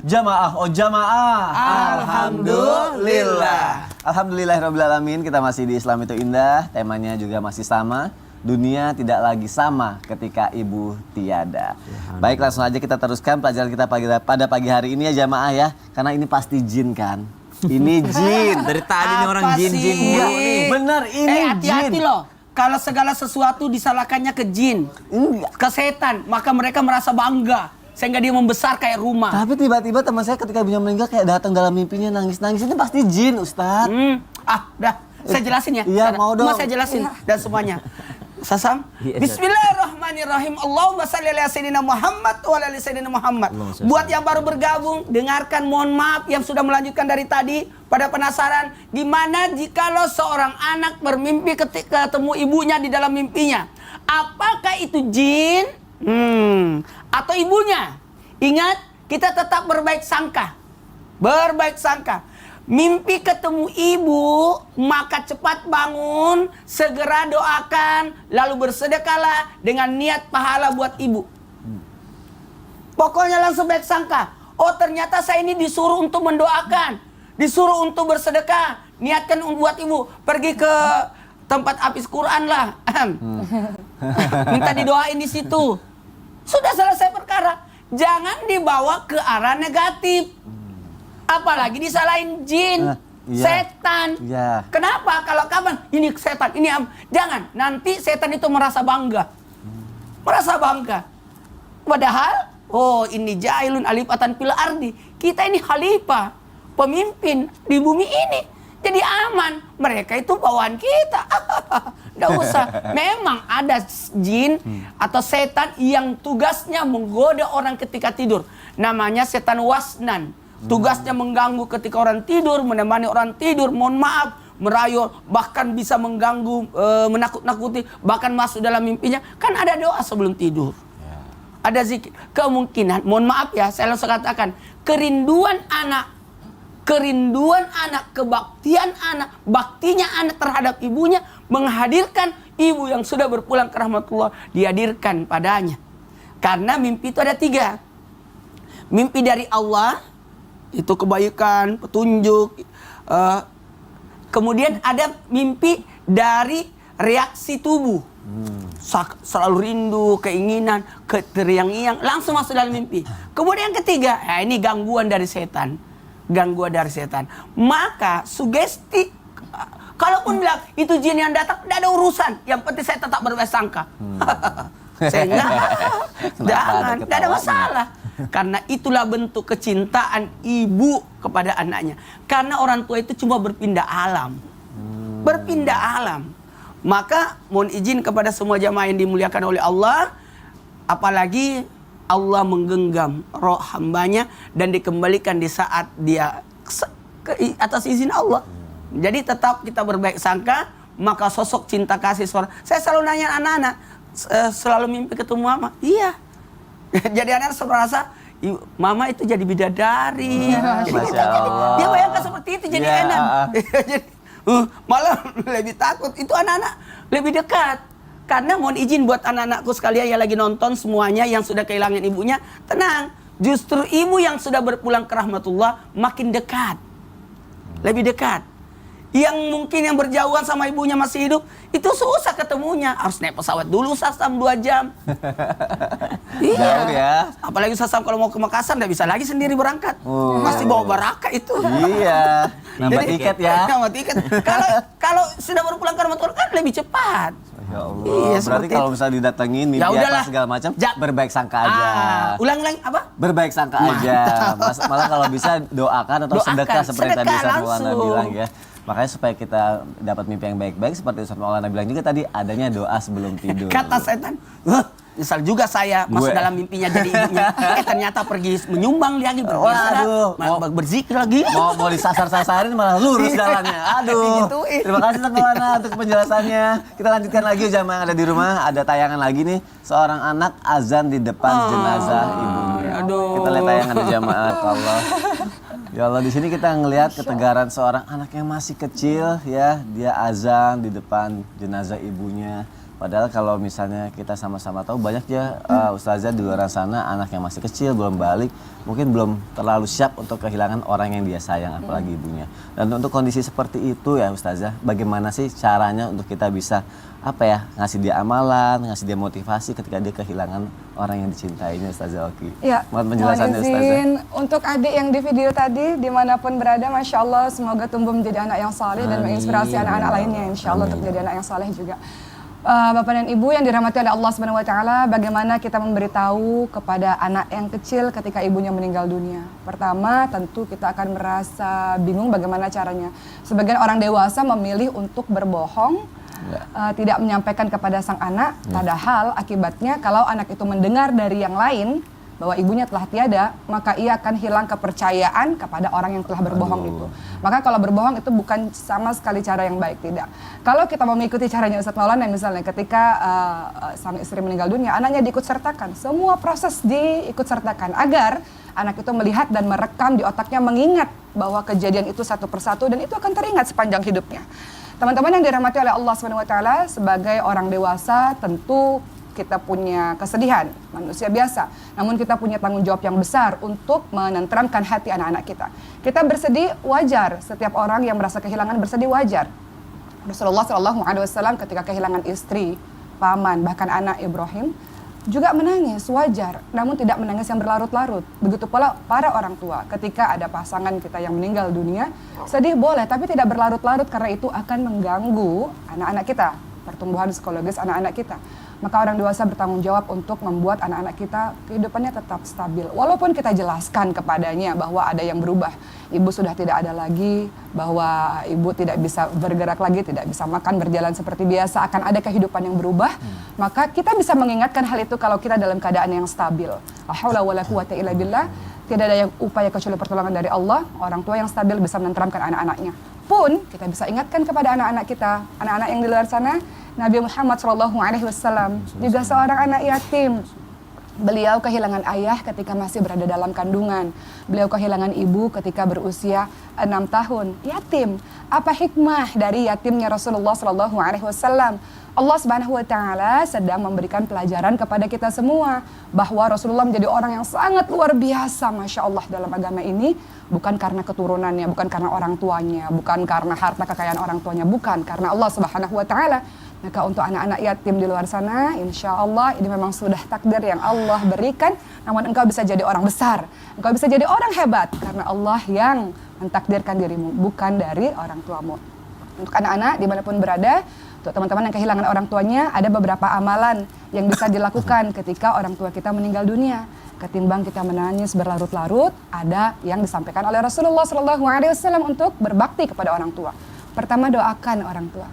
Jamaah, oh jamaah. Alhamdulillah. Alhamdulillahirrahmanirrahim. Kita masih di Islam itu Indah. Temanya juga masih sama. Dunia tidak lagi sama ketika ibu tiada. Baik, langsung aja kita teruskan pelajaran kita pada pagi hari ini ya jamaah ya. Karena ini pasti jin kan. Ini jin. Dari tadi nih orang jin-jin mulu nih. Bener, ini hati-hati jin. loh. Kalau segala sesuatu disalahkannya ke jin, ke setan, maka mereka merasa bangga. Sehingga dia membesar kayak rumah. Tapi tiba-tiba teman saya ketika ibunya meninggal kayak datang dalam mimpinya nangis-nangis. Ini pasti jin, Ustadz. Udah. Saya jelasin ya. Iya, mau dong. Saya jelasin dan semuanya. Sasam. Bismillahirrahmanirrahim. Allahumma shalli ala sayyidina Muhammad wa ala ali sayyidina Muhammad. Buat yang baru bergabung, dengarkan, mohon maaf yang sudah melanjutkan dari tadi. Pada penasaran, gimana jikalau seorang anak bermimpi ketika ketemu ibunya di dalam mimpinya? Apakah itu jin? Atau ibunya? Ingat, kita tetap berbaik sangka. Berbaik sangka. Mimpi ketemu ibu, maka cepat bangun, segera doakan, lalu bersedekahlah dengan niat pahala buat ibu. Pokoknya langsung baik sangka. Oh, ternyata saya ini disuruh untuk mendoakan, disuruh untuk bersedekah. Niatkan buat ibu. Pergi ke tempat habis Quran lah. Minta didoain di situ. Sudah selesai perkara. Jangan dibawa ke arah negatif. Apalagi disalahin jin, setan. Kenapa? Kalau kapan ini setan, ini jangan. Nanti setan itu merasa bangga. Merasa bangga. Padahal, oh ini jailun alifatan fil ardi. Kita ini khalifah, pemimpin di bumi ini. Jadi aman. Mereka itu bawaan kita. Nggak usah. Memang ada jin atau setan yang tugasnya menggoda orang ketika tidur. Namanya setan wasnan. Tugasnya mengganggu ketika orang tidur, menemani orang tidur, mohon maaf, merayu, bahkan bisa mengganggu, menakut-nakuti, bahkan masuk dalam mimpinya. Kan ada doa sebelum tidur. Ada zikir. Kemungkinan, mohon maaf ya, saya langsung katakan, kerinduan anak, kebaktian anak, baktinya anak terhadap ibunya, menghadirkan ibu yang sudah berpulang ke rahmatullah, dihadirkan padanya. Karena mimpi itu ada 3. Mimpi dari Allah, itu kebaikan, petunjuk. Kemudian ada mimpi dari reaksi tubuh. Selalu rindu, keinginan, teriang-iang, langsung masuk dalam mimpi. Kemudian yang ketiga, ini gangguan dari setan. Gangguan dari setan. Maka sugesti, kalaupun bilang itu jin yang datang, tidak ada urusan. Yang penting saya tetap berbaik sangka. Sehingga jangan, tidak ada masalah. Karena itulah bentuk kecintaan ibu kepada anaknya. Karena orang tua itu cuma berpindah alam. Berpindah alam. Maka mohon izin kepada semua jamaah yang dimuliakan oleh Allah. Apalagi Allah menggenggam roh hambanya dan dikembalikan di saat dia atas izin Allah. Jadi tetap kita berbaik sangka. Maka sosok cinta kasih suara. Saya selalu nanya anak-anak. Selalu mimpi ketemu mama. Iya. Jadi anak merasa mama itu jadi bidadari. Masya Allah. Dia bayangkan seperti itu jadi enak. Jadi, malah lebih takut. Itu anak-anak lebih dekat. Karena mohon izin buat anak-anakku sekalian yang lagi nonton semuanya yang sudah kehilangan ibunya, tenang. Justru ibu yang sudah berpulang ke rahmatullah makin dekat. Lebih dekat. Yang mungkin yang berjauhan sama ibunya masih hidup, itu susah ketemunya. Harus naik pesawat dulu Sasam 2 jam. Iya. Jauh ya. Apalagi Sasam kalau mau ke Makassar nggak bisa lagi sendiri berangkat. Masih bawa baraka itu. Iya. Nambah tiket ya. Nambah tiket. Kalau sudah berpulang ke rahmatullah kan lebih cepat. Ya Allah. Iya, Berarti kalau misalnya didatengin mimpi apa segala macam, berbaik sangka aja. Ulang-ulang apa? Berbaik sangka aja. Malah kalau bisa doakan atau sedekah seperti tadi Ustaz Maulana bilang ya. Makanya supaya kita dapat mimpi yang baik-baik seperti Ustaz Maulana bilang juga tadi, adanya doa sebelum tidur. Kata setan, misal juga saya masuk dalam mimpinya jadi ibunya, ternyata pergi menyumbang lagi, berzikir lagi. Mau disasar-sasarin malah lurus jalannya. Aduh. Terima kasih Ustaz Maulana untuk penjelasannya. Kita lanjutkan lagi jamaah yang ada di rumah. Ada tayangan lagi nih, seorang anak azan di depan jenazah ibunya. Kita lihat tayangan di jamaah. Allah. Ya Allah, di sini kita ngelihat ketegaran seorang anak yang masih kecil ya, dia azan di depan jenazah ibunya. Padahal kalau misalnya kita sama-sama tahu banyak ya Ustazah di luar sana anak yang masih kecil belum balik, mungkin belum terlalu siap untuk kehilangan orang yang dia sayang, apalagi ibunya. Dan untuk kondisi seperti itu ya Ustazah, bagaimana sih caranya untuk kita bisa ngasih dia amalan, ngasih dia motivasi ketika dia kehilangan orang yang dicintainya, Ustazah Oki? Ya, Mohon penjelasannya Ustazah. Untuk adik yang di video tadi, dimanapun berada, Masya Allah, semoga tumbuh menjadi anak yang saleh dan menginspirasi anak-anak lainnya, Insya Allah untuk menjadi anak yang saleh juga. Bapak dan Ibu yang dirahmati oleh Allah Subhanahu wa taala, bagaimana kita memberitahu kepada anak yang kecil ketika ibunya meninggal dunia? Pertama, tentu kita akan merasa bingung bagaimana caranya. Sebagian orang dewasa memilih untuk berbohong, tidak menyampaikan kepada sang anak, padahal akibatnya kalau anak itu mendengar dari yang lain bahwa ibunya telah tiada, maka ia akan hilang kepercayaan kepada orang yang telah berbohong itu. Maka kalau berbohong itu bukan sama sekali cara yang baik, tidak. Kalau kita mau mengikuti caranya Ustadz Maulana, misalnya ketika sang istri meninggal dunia, anaknya diikut sertakan, semua proses diikut sertakan agar anak itu melihat dan merekam di otaknya, mengingat bahwa kejadian itu satu persatu dan itu akan teringat sepanjang hidupnya. Teman-teman yang dirahmati oleh Allah SWT, sebagai orang dewasa tentu kita punya kesedihan, manusia biasa. Namun kita punya tanggung jawab yang besar untuk menenteramkan hati anak-anak kita. Kita bersedih wajar, setiap orang yang merasa kehilangan bersedih wajar. Rasulullah SAW ketika kehilangan istri, paman, bahkan anak Ibrahim, juga menangis wajar, namun tidak menangis yang berlarut-larut. Begitu pula para orang tua, ketika ada pasangan kita yang meninggal dunia, sedih boleh, tapi tidak berlarut-larut karena itu akan mengganggu anak-anak kita, pertumbuhan psikologis anak-anak kita. Maka orang dewasa bertanggung jawab untuk membuat anak-anak kita kehidupannya tetap stabil. Walaupun kita jelaskan kepadanya bahwa ada yang berubah. Ibu sudah tidak ada lagi, bahwa ibu tidak bisa bergerak lagi, tidak bisa makan, berjalan seperti biasa, akan ada kehidupan yang berubah. Maka kita bisa mengingatkan hal itu kalau kita dalam keadaan yang stabil. La haula wala quwata illa billah. Tidak ada yang upaya kecuali pertolongan dari Allah. Orang tua yang stabil bisa menenteramkan anak-anaknya. Pun kita bisa ingatkan kepada anak-anak kita, anak-anak yang di luar sana, Nabi Muhammad SAW juga seorang anak yatim. Beliau kehilangan ayah ketika masih berada dalam kandungan. Beliau kehilangan ibu ketika berusia 6 tahun. Yatim. Apa hikmah dari yatimnya Rasulullah SAW? Allah Subhanahu wa taala sedang memberikan pelajaran kepada kita semua bahwa Rasulullah menjadi orang yang sangat luar biasa, Masya Allah, dalam agama ini, bukan karena keturunannya, bukan karena orang tuanya, bukan karena harta kekayaan orang tuanya, bukan karena Allah Subhanahu wa taala. Maka untuk anak-anak yatim di luar sana, insya Allah ini memang sudah takdir yang Allah berikan. Namun engkau bisa jadi orang besar, engkau bisa jadi orang hebat karena Allah yang mentakdirkan dirimu, bukan dari orang tuamu. Untuk anak-anak dimanapun berada, untuk teman-teman yang kehilangan orang tuanya, ada beberapa amalan yang bisa dilakukan ketika orang tua kita meninggal dunia. Ketimbang kita menangis berlarut-larut, ada yang disampaikan oleh Rasulullah SAW untuk berbakti kepada orang tua. Pertama, doakan orang tua.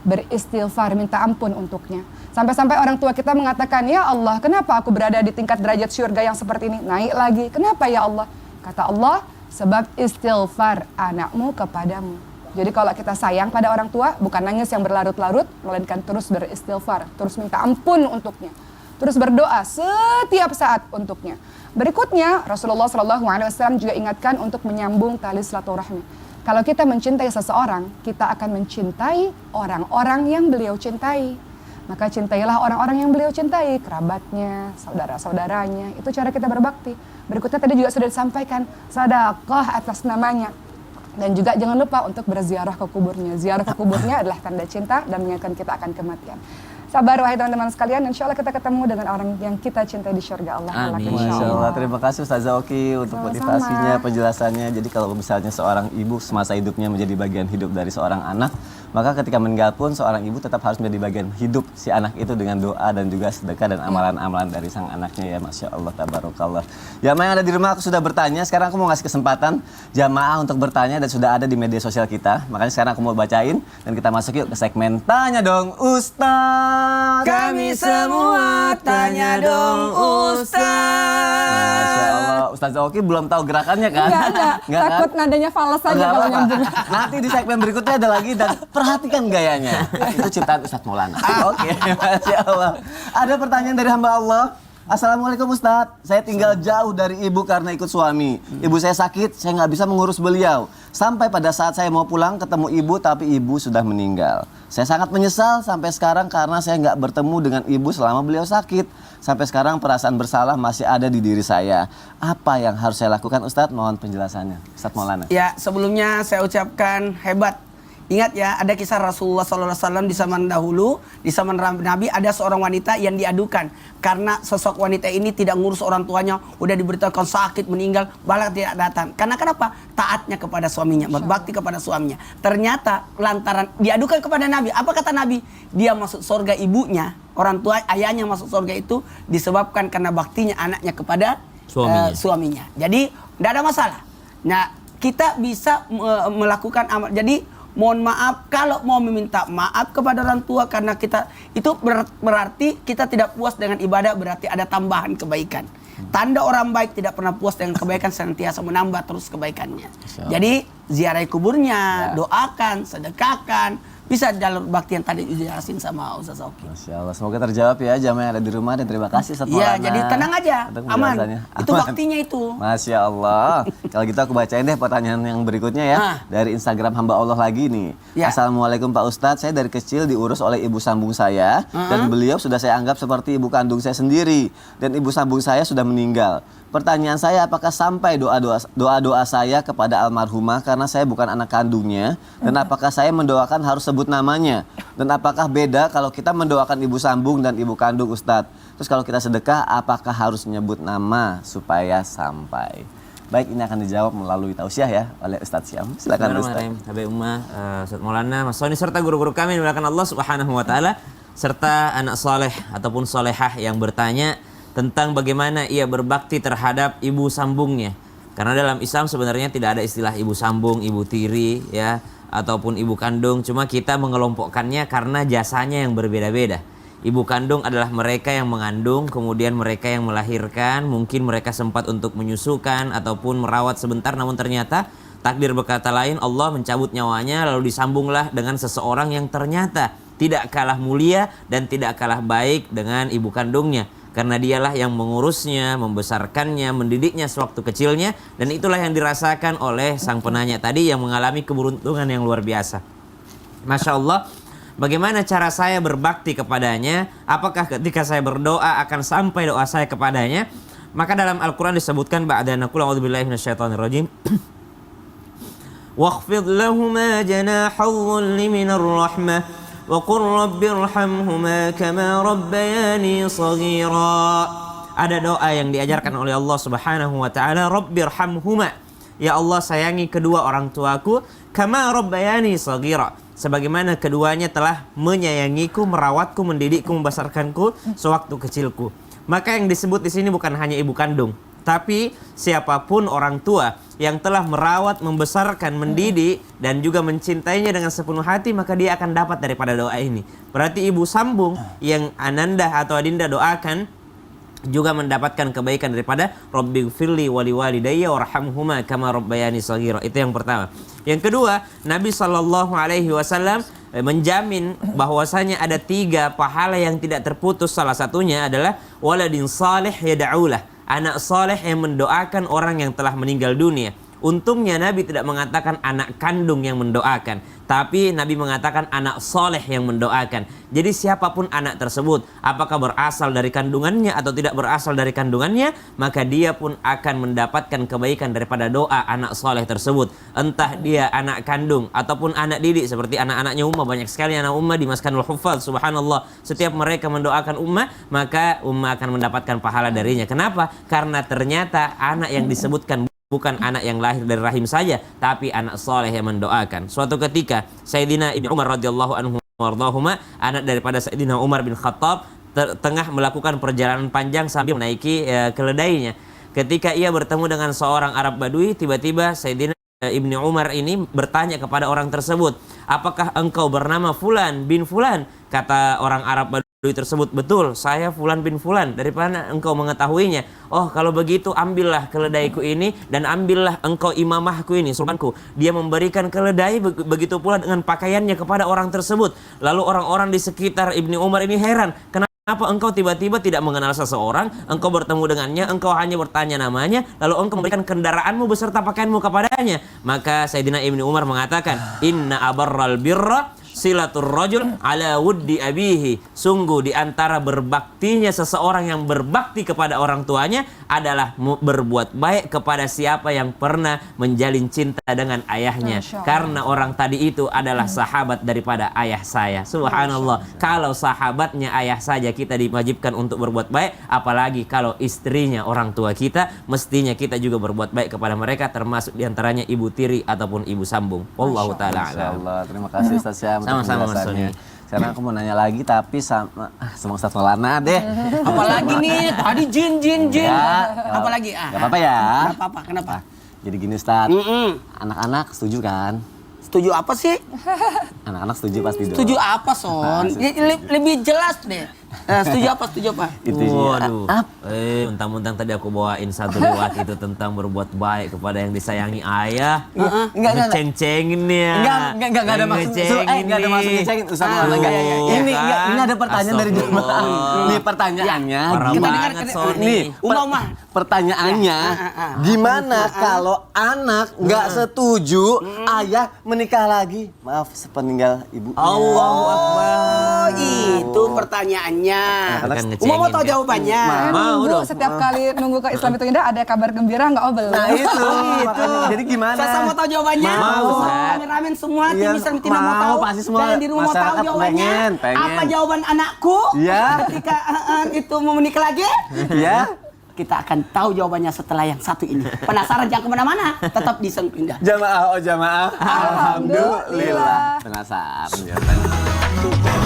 Beristighfar, minta ampun untuknya. Sampai-sampai orang tua kita mengatakan, ya Allah, kenapa aku berada di tingkat derajat syurga yang seperti ini? Naik lagi, kenapa ya Allah? Kata Allah, sebab istighfar anakmu kepadamu. Jadi kalau kita sayang pada orang tua, bukan nangis yang berlarut-larut, melainkan terus beristighfar, terus minta ampun untuknya. Terus berdoa setiap saat untuknya. Berikutnya, Rasulullah SAW juga ingatkan untuk menyambung tali silaturahmi. Kalau kita mencintai seseorang, kita akan mencintai orang-orang yang beliau cintai. Maka cintailah orang-orang yang beliau cintai, kerabatnya, saudara-saudaranya. Itu cara kita berbakti. Berikutnya tadi juga sudah disampaikan, sedekah atas namanya. Dan juga jangan lupa untuk berziarah ke kuburnya. Ziarah ke kuburnya adalah tanda cinta dan mengingatkan kita akan kematian. Sabar wahai teman-teman sekalian, insya Allah kita ketemu dengan orang yang kita cintai di surga Allah. Amin. Masya Allah, terima kasih Ustazah Oki untuk motivasinya, penjelasannya. Jadi kalau misalnya seorang ibu semasa hidupnya menjadi bagian hidup dari seorang anak, maka ketika meninggal pun seorang ibu tetap harus menjadi bagian hidup si anak itu dengan doa dan juga sedekah dan amalan-amalan dari sang anaknya ya. Masya Allah, tabarakallah. Jamaah yang ada di rumah, aku sudah bertanya, sekarang aku mau ngasih kesempatan jamaah untuk bertanya dan sudah ada di media sosial kita. Makanya sekarang aku mau bacain dan kita masuk yuk ke segmen Tanya Dong Ustaz. Kami semua tanya dong Ustaz. Masya Allah, Ustazah Oki belum tahu gerakannya kan? Enggak. Takut nadanya fals aja Enggak kalau apa-apa. nyambung. Nanti di segmen berikutnya ada lagi dan perhatikan gayanya. Itu ciptaan Ustadz Maulana. Oke, Masya Allah. Ada pertanyaan dari hamba Allah. Assalamualaikum Ustadz, saya tinggal jauh dari ibu karena ikut suami. Ibu saya sakit, saya nggak bisa mengurus beliau. Sampai pada saat saya mau pulang ketemu ibu tapi ibu sudah meninggal. Saya sangat menyesal sampai sekarang karena saya nggak bertemu dengan ibu selama beliau sakit. Sampai sekarang perasaan bersalah masih ada di diri saya. Apa yang harus saya lakukan Ustadz? Mohon penjelasannya. Ustadz Maulana. Ya, sebelumnya saya ucapkan hebat. Ingat ya, ada kisah Rasulullah SAW di zaman dahulu, di zaman Nabi ada seorang wanita yang diadukan karena sosok wanita ini tidak ngurus orang tuanya, udah diberitakan sakit meninggal, balik tidak datang. Karena kenapa? Taatnya kepada suaminya, berbakti kepada suaminya. Ternyata lantaran diadukan kepada Nabi, apa kata Nabi? Dia masuk surga ibunya, orang tua ayahnya masuk surga itu disebabkan karena baktinya anaknya kepada suaminya. Jadi tidak ada masalah. Nah, kita bisa melakukan amal. Jadi mohon maaf kalau mau meminta maaf kepada orang tua karena kita itu berarti kita tidak puas dengan ibadah, berarti ada tambahan kebaikan. Tanda orang baik tidak pernah puas dengan kebaikan, senantiasa menambah terus kebaikannya. Jadi ziarahi kuburnya, doakan, sedekahkan, bisa jalur bakti yang tadi dijelasin sama Ustaz Oki. Masya Allah, semoga terjawab ya jamaah yang ada di rumah dan terima kasih Ustaz Iya, Maulana. jadi tenang aja, aman. Itu Aman. baktinya itu. Masya Allah. Kalau gitu aku bacain deh pertanyaan yang berikutnya ya. Dari Instagram hamba Allah lagi nih. Ya. Assalamualaikum Pak Ustadz, saya dari kecil diurus oleh ibu sambung saya. Dan beliau sudah saya anggap seperti ibu kandung saya sendiri. Dan ibu sambung saya sudah meninggal. Pertanyaan saya, apakah sampai doa-doa saya kepada almarhumah karena saya bukan anak kandungnya? Dan apakah saya mendoakan harus sebut namanya? Dan apakah beda kalau kita mendoakan ibu sambung dan ibu kandung Ustadz? Terus kalau kita sedekah, apakah harus menyebut nama supaya sampai? Baik, ini akan dijawab melalui tausiah ya oleh Ustadz Syam. Silakan Ustadz. Habib Ummah, Ustadz Maulana, Mas Soni serta guru-guru kami dimuliakan Allah Subhanahu wa taala serta anak soleh ataupun solehah yang bertanya tentang bagaimana ia berbakti terhadap ibu sambungnya. Karena dalam Islam sebenarnya tidak ada istilah ibu sambung, ibu tiri ya, ataupun ibu kandung. Cuma kita mengelompokkannya karena jasanya yang berbeda-beda. Ibu kandung adalah mereka yang mengandung, kemudian mereka yang melahirkan, mungkin mereka sempat untuk menyusukan ataupun merawat sebentar, namun ternyata takdir berkata lain, Allah mencabut nyawanya lalu disambunglah dengan seseorang yang ternyata tidak kalah mulia dan tidak kalah baik dengan ibu kandungnya. Karena dialah yang mengurusnya, membesarkannya, mendidiknya sewaktu kecilnya. Dan itulah yang dirasakan oleh sang penanya tadi yang mengalami keberuntungan yang luar biasa. Masya Allah, bagaimana cara saya berbakti kepadanya? Apakah ketika saya berdoa akan sampai doa saya kepadanya? Maka dalam Al-Quran disebutkan ba'da naqul a'udzubillahi minasyaitonirrajim. Wakhfid lahuma janahal dhulli minar rahmah wa qur rabbirhamhuma kama rabbayani shaghira. Ada doa yang diajarkan oleh Allah Subhanahu wa taala, Rabbirhamhuma. Ya Allah, sayangi kedua orang tuaku kama rabbayani shaghira, sebagaimana keduanya telah menyayangiku, merawatku, mendidikku, membesarkanku sewaktu kecilku. Maka yang disebut di sini bukan hanya ibu kandung, tapi siapapun orang tua yang telah merawat, membesarkan, mendidik dan juga mencintainya dengan sepenuh hati, maka dia akan dapat daripada doa ini. Berarti ibu sambung yang Ananda atau Adinda doakan juga mendapatkan kebaikan daripada Rabbighfirli wa liwalidayya warhamhuma kama rabbayani shaghira. Itu yang pertama. Yang kedua, Nabi SAW menjamin bahwasanya ada 3 pahala yang tidak terputus. Salah satunya adalah waladin salih yad'ulah, anak soleh yang mendoakan orang yang telah meninggal dunia. Untungnya Nabi tidak mengatakan anak kandung yang mendoakan, tapi Nabi mengatakan anak soleh yang mendoakan. Jadi siapapun anak tersebut, apakah berasal dari kandungannya atau tidak berasal dari kandungannya, maka dia pun akan mendapatkan kebaikan daripada doa anak soleh tersebut. Entah dia anak kandung ataupun anak didik, seperti anak-anaknya Ummah. Banyak sekali anak Ummah di Maskanul Huffaz, subhanallah. Setiap mereka mendoakan Ummah, maka Ummah akan mendapatkan pahala darinya. Kenapa? Karena ternyata anak yang disebutkan bukan anak yang lahir dari rahim saja, tapi anak soleh yang mendoakan. Suatu ketika Sayyidina Ibnu Umar radhiyallahu anhu wardahuma, anak daripada Sayyidina Umar bin Khattab, tengah melakukan perjalanan panjang sambil menaiki keledainya. Ketika ia bertemu dengan seorang Arab Badui, tiba-tiba Sayyidina Ibnu Umar ini bertanya kepada orang tersebut, apakah engkau bernama Fulan bin Fulan? Kata orang Arab Badui tersebut, betul, saya Fulan bin Fulan. Dari mana engkau mengetahuinya? Oh, kalau begitu ambillah keledaiku ini dan ambillah engkau imamahku ini, sultanku. Dia memberikan keledai, begitu pula dengan pakaiannya kepada orang tersebut. Lalu orang-orang di sekitar Ibnu Umar ini heran, kenapa Kenapa engkau tiba-tiba tidak mengenal seseorang, engkau bertemu dengannya, engkau hanya bertanya namanya, lalu engkau memberikan kendaraanmu beserta pakaianmu kepadanya? Maka Sayyidina Ibnu Umar mengatakan, inna abarral birra silatur rajul ala wuddi abihi. Sungguh di antara berbaktinya seseorang yang berbakti kepada orang tuanya adalah berbuat baik kepada siapa yang pernah menjalin cinta dengan ayahnya. Karena orang tadi itu adalah sahabat daripada ayah saya. Subhanallah. Kalau sahabatnya ayah saja kita diwajibkan untuk berbuat baik, apalagi kalau istrinya orang tua kita, mestinya kita juga berbuat baik kepada mereka, termasuk diantaranya ibu tiri ataupun ibu sambung. Wallahu ta'ala a'lam. Insyaallah. Terima kasih Ustaz Syam. Sama-sama, Mas Sony. Sekarang aku mau nanya lagi tapi sama Ustaz Maulana deh. Apalagi nih, tadi jin. Ya, Apalagi? Gak apa-apa ya. Gak apa-apa, kenapa? Jadi gini Ustaz, anak-anak setuju kan? Setuju apa sih? Anak-anak setuju pasti dong. Setuju apa, Son? Lebih jelas deh. Setuju apa? Itu Waduh. Mentang-mentang tadi aku bawain satu riwayat itu tentang berbuat baik kepada yang disayangi ayah. Enggak. Ceng-cengin ya. Enggak ada maksud. Enggak ada maksud ngecengin Ustaz Maulana. Enggak. Ini ada pertanyaan dari jemaah. Nih pertanyaannya. Parah Kita banget dengar- Sony. Nih, Umar. pertanyaannya, gimana kalau anak nggak setuju ayah menikah lagi? Maaf, sepeninggal ibu. Allahu Akbar. Oh, itu pertanyaannya. Bukan Umar mau ngecengin, tahu kan? jawabannya? Mau nunggu dong. setiap kali nunggu ke Islam itu indah ada kabar gembira nggak? Oh belum. Nah itu. Jadi gimana? Saya mau tahu jawabannya. Mau, Ustaz. Kameramen semua, tim Iya, Islam tidak mau mau, tahu. pasti semua Dan di rumah mau tahu masyarakat jawabannya. pengen. Apa jawaban anakku? Iya. Ketika itu mau menikah lagi? Ya. Kita akan tahu jawabannya setelah yang satu ini. Penasaran jangan kemana-mana. Tetap di Sang Pindah. Jamaah, oh jamaah. Alhamdulillah. Penasaran jawabannya.